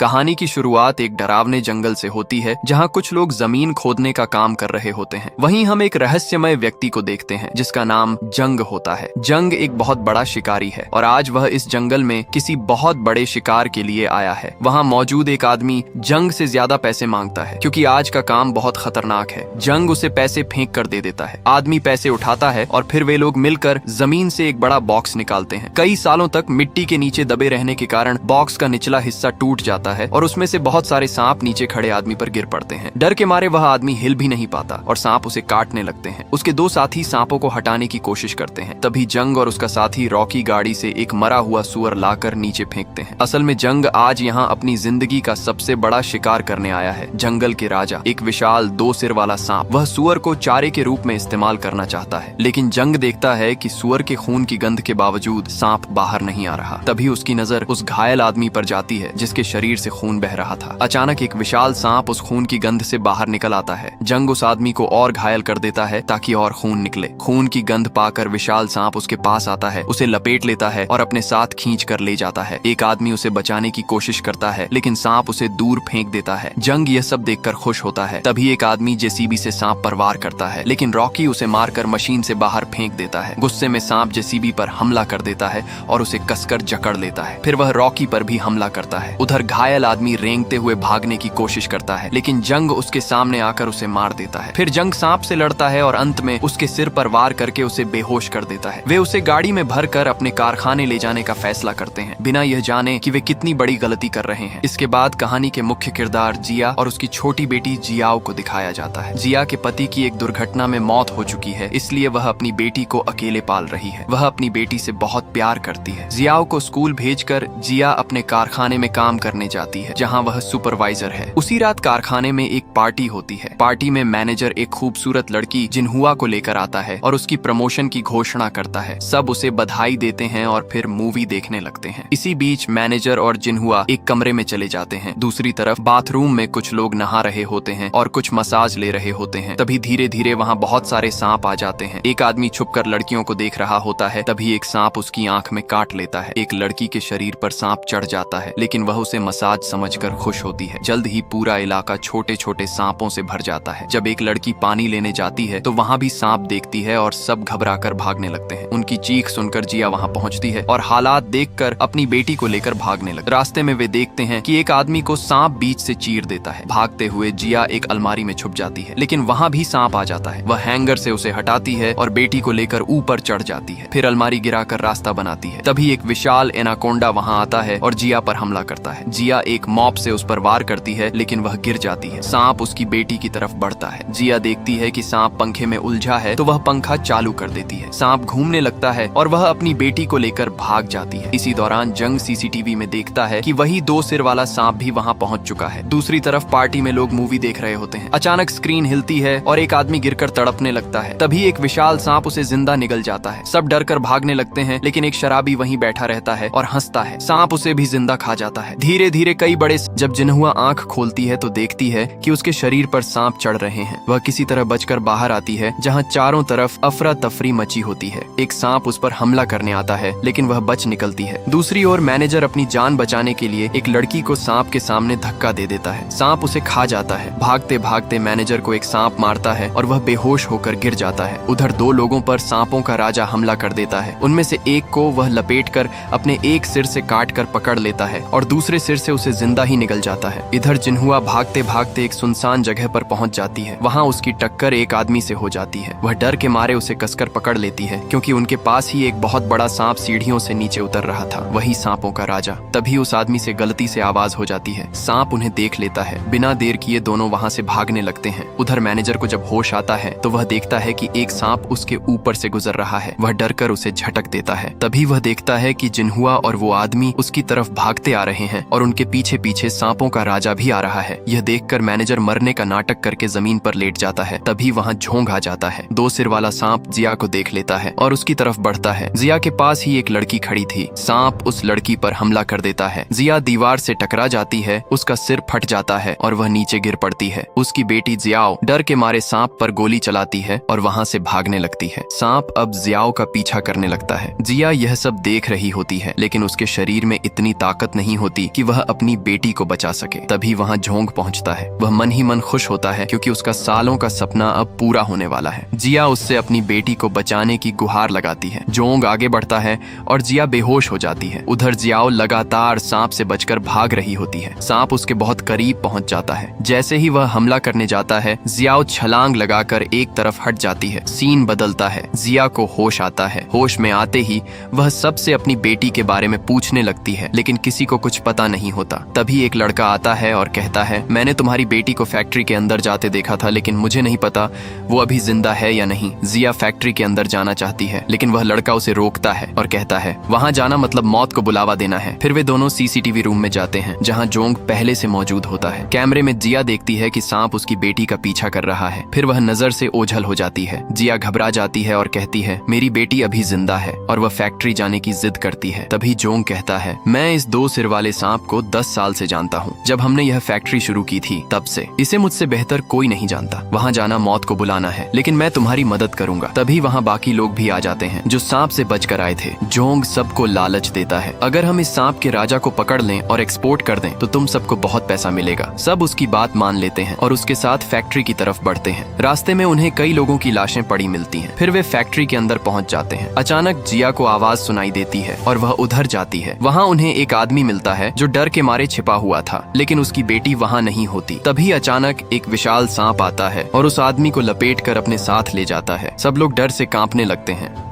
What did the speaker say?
कहानी की शुरुआत एक डरावने जंगल से होती है जहाँ कुछ लोग जमीन खोदने का काम कर रहे होते हैं। वहीं हम एक रहस्यमय व्यक्ति को देखते हैं जिसका नाम जंग होता है। जंग एक बहुत बड़ा शिकारी है और आज वह इस जंगल में किसी बहुत बड़े शिकार के लिए आया है। वहाँ मौजूद एक आदमी जंग से ज्यादा पैसे मांगता है क्योंकि आज का काम बहुत खतरनाक है। जंग उसे पैसे फेंक कर दे देता है। आदमी पैसे उठाता है और फिर वे लोग मिलकर जमीन से एक बड़ा बॉक्स निकालते हैं। कई सालों तक मिट्टी के नीचे दबे रहने के कारण बॉक्स का निचला हिस्सा टूट जाता है और उसमें से बहुत सारे सांप नीचे खड़े आदमी पर गिर पड़ते हैं। डर के मारे वह आदमी हिल भी नहीं पाता और सांप उसे काटने लगते हैं। उसके दो साथी सांपों को हटाने की कोशिश करते हैं। तभी जंग और उसका साथी रॉकी गाड़ी से एक मरा हुआ सुअर लाकर नीचे फेंकते हैं। असल में जंग आज यहाँ अपनी जिंदगी का सबसे बड़ा शिकार करने आया है। जंगल के राजा, एक विशाल 2 सिर वाला सांप, वह सुअर को चारे के रूप में इस्तेमाल करना चाहता है। लेकिन जंग देखता है कि सुअर के खून की गंध के बावजूद सांप बाहर नहीं आ रहा। तभी उसकी नजर उस घायल आदमी पर जाती है जिसके शरीर से खून बह रहा था। अचानक एक विशाल सांप उस खून की गंध से बाहर निकल आता है। जंग उस आदमी को और घायल कर देता है ताकि और खून निकले। खून की गंध पाकर विशाल सांप उसके पास आता है, उसे लपेट लेता है और अपने साथ खींच कर ले जाता है। एक आदमी उसे बचाने की कोशिश करता है लेकिन सांप उसे दूर फेंक देता है। जंग यह सब देखकर खुश होता है। तभी एक आदमी जेसीबी से सांप पर वार करता है लेकिन रॉकी उसे मारकर मशीन से बाहर फेंक देता है। गुस्से में सांप जेसीबी पर हमला कर देता है और उसे कसकर जकड़ लेता है। फिर वह रॉकी पर भी हमला करता है। उधर घायल आदमी रेंगते हुए भागने की कोशिश करता है लेकिन जंग उसके सामने आकर उसे मार देता है। फिर जंग सांप से लड़ता है और अंत में उसके सिर पर वार करके उसे बेहोश कर देता है। वे उसे गाड़ी में भरकर अपने कारखाने ले जाने का फैसला करते हैं बिना यह जाने कि वे कितनी बड़ी गलती कर रहे हैं। इसके बाद कहानी के मुख्य किरदार जिया और उसकी छोटी बेटी जियाओ को दिखाया जाता है। जिया के पति की एक दुर्घटना में मौत हो चुकी है, इसलिए वह अपनी बेटी को अकेले पाल रही है। वह अपनी बेटी से बहुत प्यार करती है। जियाओ को स्कूल भेजकर जिया अपने कारखाने में काम करने जाती है जहाँ वह सुपरवाइजर है। उसी रात कारखाने में एक पार्टी होती है। पार्टी में मैनेजर एक खूबसूरत लड़की जिनहुआ को लेकर आता है और उसकी प्रमोशन की घोषणा करता है। सब उसे बधाई देते हैं और फिर मूवी देखने लगते हैं। इसी बीच मैनेजर और जिनहुआ एक कमरे में चले जाते हैं। दूसरी तरफ बाथरूम में कुछ लोग नहा रहे होते हैं और कुछ मसाज ले रहे होते हैं। तभी धीरे धीरे वहाँ बहुत सारे सांप आ जाते हैं। एक आदमी छुपकर लड़कियों को देख रहा होता है। तभी एक सांप उसकी आंख में काट लेता है। एक लड़की के शरीर पर सांप चढ़ जाता है लेकिन वह उसे मसाज समझकर खुश होती है। जल्द ही पूरा इलाका छोटे छोटे सांपों से भर जाता है। जब एक लड़की पानी लेने जाती है तो वहाँ भी सांप देखती है और सब घबराकर भागने लगते हैं। उनकी चीख सुनकर जिया वहाँ पहुँचती है और हालात देखकर अपनी बेटी को लेकर भागने लगती है। रास्ते में वे देखते हैं कि एक आदमी को सांप बीच से चीर देता है। भागते हुए जिया एक अलमारी में छुप जाती है लेकिन वहाँ भी सांप आ जाता है। वह हैंगर से उसे हटाती है और बेटी को लेकर ऊपर चढ़ जाती है। फिर अलमारी गिराकर रास्ता बनाती है। तभी एक विशाल एनाकोंडा वहाँ आता है और जिया पर हमला करता है। जिया एक मॉप से उस पर वार करती है लेकिन वह गिर जाती है। सांप उसकी बेटी की तरफ बढ़ता है। जिया देखती है कि सांप पंखे में उलझा है तो वह पंखा चालू कर देती है। सांप घूमने लगता है और वह अपनी बेटी को लेकर भाग जाती है। इसी दौरान जंग सीसीटीवी में देखता है कि वही 2 सिर वाला सांप भी वहाँ पहुँच चुका है। दूसरी तरफ पार्टी में लोग मूवी देख रहे होते हैं। अचानक स्क्रीन हिलती है और एक आदमी गिरकर तड़पने लगता है। तभी एक विशाल सांप उसे जिंदा निगल जाता है। सब डर कर भागने लगते हैं लेकिन एक शराबी वहीं बैठा रहता है और हंसता है। सांप उसे भी जिंदा खा जाता है। धीरे धीरे कई बड़े जब जिनहुआ आंख खोलती है तो देखती है कि उसके शरीर पर सांप चढ़ रहे हैं। वह किसी तरह बचकर बाहर आती है जहाँ चारों तरफ अफरा तफरी मची होती है। एक सांप उस पर हमला करने आता है लेकिन वह बच निकलती है। दूसरी ओर मैनेजर अपनी जान बचाने के लिए एक लड़की को सांप के सामने धक्का दे देता है। सांप उसे खा जाता है। भागते भागते मैनेजर को एक सांप मारता है और वह बेहोश होकर गिर जाता है। उधर 2 लोगों पर सांपों का राजा हमला कर देता है। उनमें से एक को वह लपेटकर अपने एक सिर से काटकर पकड़ लेता है और दूसरे सिर से उसे जिंदा ही निकल जाता है। इधर जिनहुआ भागते भागते एक सुनसान जगह पर पहुंच जाती है। वहां उसकी टक्कर एक आदमी से हो जाती है। वह डर के मारे उसे कसकर पकड़ लेती है क्योंकि उनके पास ही एक बहुत बड़ा सांप सीढ़ियों से नीचे उतर रहा था, वही सांपों का राजा। तभी उस आदमी से गलती से आवाज हो जाती है। सांप उन्हें देख लेता है। बिना देर किए दोनों वहां से भागने लगते हैं। उधर मैनेजर को जब होश आता है तो वह देखता है कि एक सांप उसके ऊपर से गुजर रहा है। वह डर कर उसे झटक देता है। तभी वह देखता है कि जिनहुआ और वो आदमी उसकी तरफ भागते आ रहे हैं और उनके पीछे पीछे सांपों का राजा भी आ रहा है। यह देखकर मैनेजर मरने का नाटक करके जमीन पर लेट जाता है। तभी वहाँ झोंग आ जाता है। 2 सिर वाला सांप जिया को देख लेता है और उसकी तरफ बढ़ता है। जिया के पास ही एक लड़की खड़ी थी। सांप उस लड़की पर हमला कर देता है। जिया दीवार से टकरा जाती है, उसका सिर फट जाता है और वह नीचे गिर पड़ती है। उसकी बेटी जियाओ डर के मारे सांप पर गोली चलाती है और वहाँ से भागने लगती है। सांप अब जियाओ का पीछा करने लगता है। जिया यह सब देख रही होती है लेकिन उसके शरीर में इतनी ताकत नहीं होती कि वह अपनी बेटी को बचा सके। तभी वहाँ जोंग पहुँचता है। वह मन ही मन खुश होता है क्योंकि उसका सालों का सपना अब पूरा होने वाला है। जिया उससे अपनी बेटी को बचाने की गुहार लगाती है। जोंग आगे बढ़ता है और जिया बेहोश हो जाती है। उधर जियाओ लगातार सांप से बचकर भाग रही होती है। सांप उसके बहुत करीब पहुंच जाता है। जैसे ही वह हमला करने जाता है, जियाओ छलांग लगाकर एक तरफ हट जाती है। सीन बदलता है। जिया को होश आता है। होश में आते ही वह सबसे अपनी बेटी के बारे में पूछने लगती है, लेकिन किसी को कुछ पता नहीं होता। तभी एक लड़का आता है और कहता है, मैंने तुम्हारी बेटी को फैक्ट्री के अंदर जाते देखा था, लेकिन मुझे नहीं पता वो अभी जिंदा है या नहीं। जिया फैक्ट्री के अंदर जाना चाहती है, लेकिन वह लड़का उसे रोकता है और कहता है, वहां जाना मतलब मौत को बुलावा देना है। फिर वे दोनों सीसीटीवी रूम में जाते हैं, जहां जोंग पहले से मौजूद होता है। कैमरे में जिया देखती है कि सांप उसकी बेटी का पीछा कर रहा है। फिर वह नजर से ओझल हो जाती है। जिया घबरा जाती है और कहती है, मेरी बेटी अभी जिंदा है, और वह फैक्ट्री जाने की जिद करती है। तभी जोंग कहता है, मैं इस 2 सिर वाले सांप को 10 साल से जानता हूँ। जब हमने यह फैक्ट्री शुरू की थी तब से इसे मुझसे बेहतर कोई नहीं जानता। वहाँ जाना मौत को बुलाना है, लेकिन मैं तुम्हारी मदद करूंगा। तभी वहाँ बाकी लोग भी आ जाते हैं जो सांप से बच कर आए थे। जोंग सबको लालच देता है, अगर हम इस सांप के राजा को पकड़ लें और एक्सपोर्ट कर दें तो तुम सबको बहुत पैसा मिलेगा। सब उसकी बात मान लेते हैं और उसके साथ फैक्ट्री की तरफ बढ़ते हैं। रास्ते में उन्हें कई लोगों की लाशें पड़ी मिलती हैं। फिर वे फैक्ट्री के अंदर पहुंच जाते हैं। अचानक जिया को आवाज सुनाई देती है और वह उधर जाती है। वहाँ उन्हें एक आदमी मिलता है जो डर के मारे छिपा हुआ था, लेकिन उसकी बेटी वहाँ नहीं होती। तभी अचानक एक विशाल सांप आता है और उस आदमी को लपेट कर अपने साथ ले जाता है। सब लोग डर से कांपने लगते हैं।